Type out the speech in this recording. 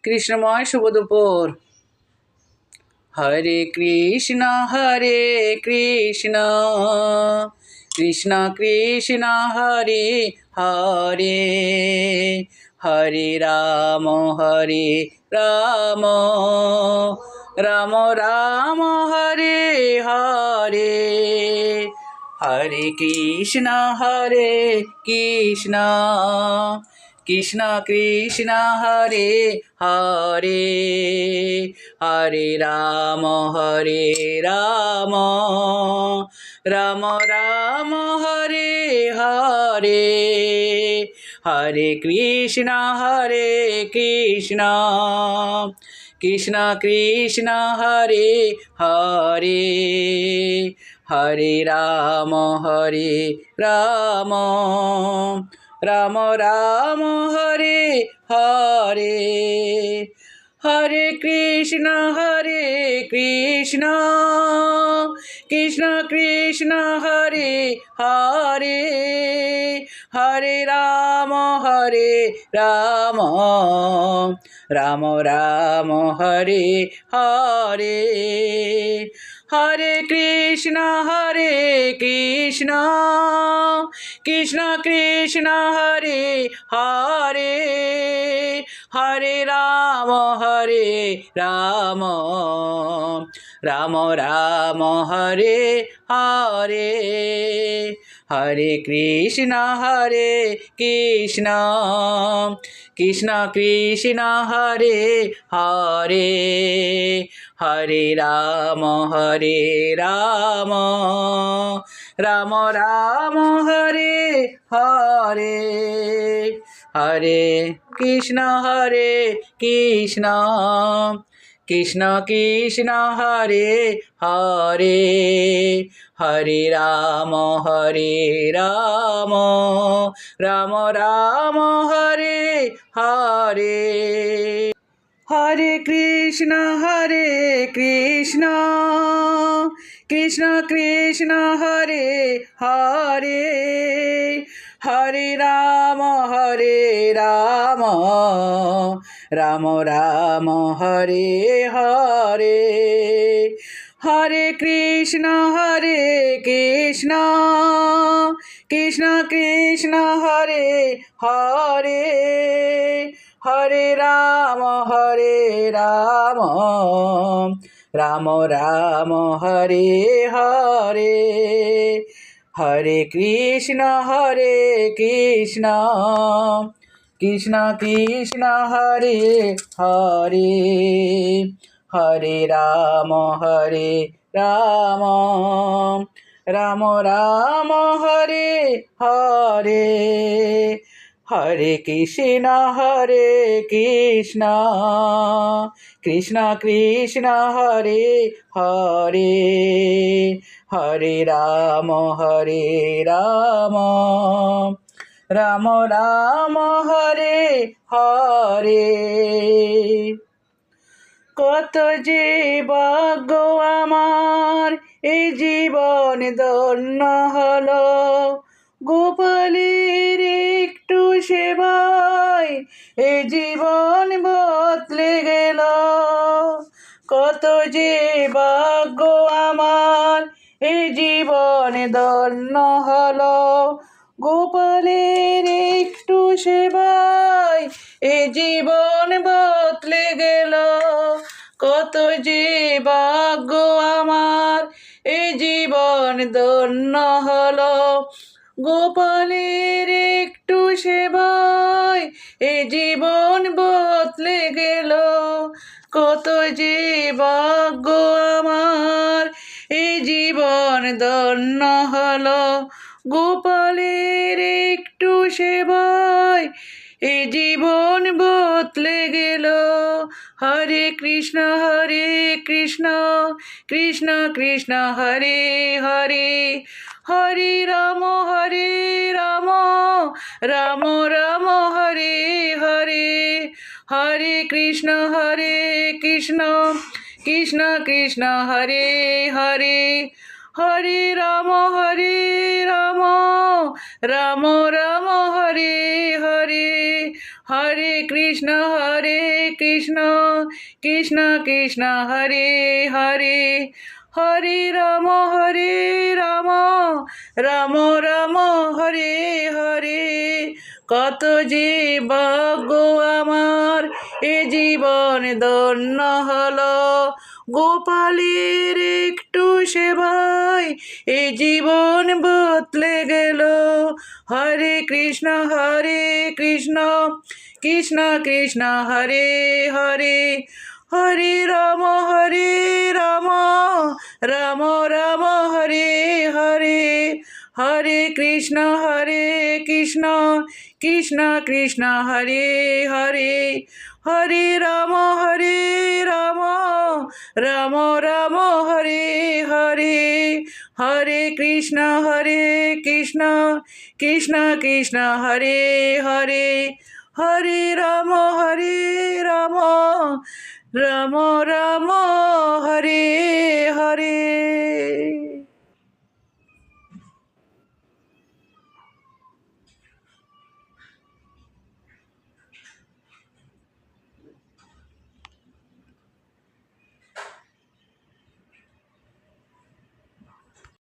কৃষ্ণময় শুভ দুপুর। হরে কৃষ্ণ কৃষ্ণ কৃষ্ণ হরে হরে, হরে রাম রাম রাম রাম হরে হরে, হরে কৃষ্ণ কৃষ্ণ কৃষ্ণ কৃষ্ণ হরে হরে, হরে রাম রাম রাম রাম হরে হরে, হরে কৃষ্ণ কৃষ্ণ কৃষ্ণ কৃষ্ণ হরে হরে, হরে রাম রাম রাম রাম হরে হরে, হরে কৃষ্ণ কৃষ্ণ কৃষ্ণ কৃষ্ণ হরে হরে, হরে রাম রাম রাম রাম হরে হরে, হরে কৃষ্ণ কৃষ্ণ কৃষ্ণ কৃষ্ণ হরে হরে, হরে রাম রাম রাম রাম হরে হরে, হরে কৃষ্ণ কৃষ্ণ কৃষ্ণ কৃষ্ণ হরে হরে, হরে রাম রাম রাম রাম হরে হরে, হরে কৃষ্ণ কৃষ্ণ কৃষ্ণ কৃষ্ণ হরে হরে, হরে রাম রাম রাম রাম হরে হরে, হরে কৃষ্ণ কৃষ্ণ কৃষ্ণ কৃষ্ণ হরে হরে, হরে রাম রাম রাম রাম হরে হরে, হরে কৃষ্ণ কৃষ্ণ কৃষ্ণ কৃষ্ণ হরে হরে, হরে রাম রাম রাম রাম হরে হরে, হরে কৃষ্ণ কৃষ্ণ কৃষ্ণ কৃষ্ণ হরে হরে, হরে রাম রাম রাম রাম হরে হরে, হরে কৃষ্ণ কৃষ্ণ কৃষ্ণ কৃষ্ণ হরে হরে, হরে রাম রাম রাম রাম হরে হরে, কত যে ভাগ্য আমার এই জীবন ধন্য হলো, গোপালের একটু সেবায় এই জীবন বদলে গেল, কত যে ভাগ্য আমার এই জীবন ধন্য হলো, গোপালের একটু সেবায় এই জীবন বদলে গেল, কত যে ভাগ্য আমার এই জীবন ধন্য হলো, গোপালের একটু সেবায় এই জীবন বদলে গেল, কত যে ভাগ্য আমার এই জীবন ধন্য হলো, গোপালের একটু সেবায় এই জীবন বদলে গেল, হরে কৃষ্ণ কৃষ্ণ কৃষ্ণ কৃষ্ণ হরে হরে, হরে রাম রাম রাম রাম হরে হরে, হরে কৃষ্ণ কৃষ্ণ কৃষ্ণ কৃষ্ণ হরে হরে, হরে রাম রাম রাম রাম হরে হরে, হরে কৃষ্ণ কৃষ্ণ কৃষ্ণ হরে হরে হরে রাম রাম রাম হরে হরে কত যে ভাগ্য আমার এ জীবন ধন্য হলো গোপালের একটু সেবায় এ জীবন বদলে গেল হরে কৃষ্ণ কৃষ্ণ কৃষ্ণ হরে হরে হরে রাম রাম রাম হরে হরে হরে কৃষ্ণ কৃষ্ণ কৃষ্ণ হরে হরে হরে রাম রাম রাম হরে হরে হরে কৃষ্ণ কৃষ্ণ কৃষ্ণ হরে হরে হরে রাম রাম রাম হরে হরে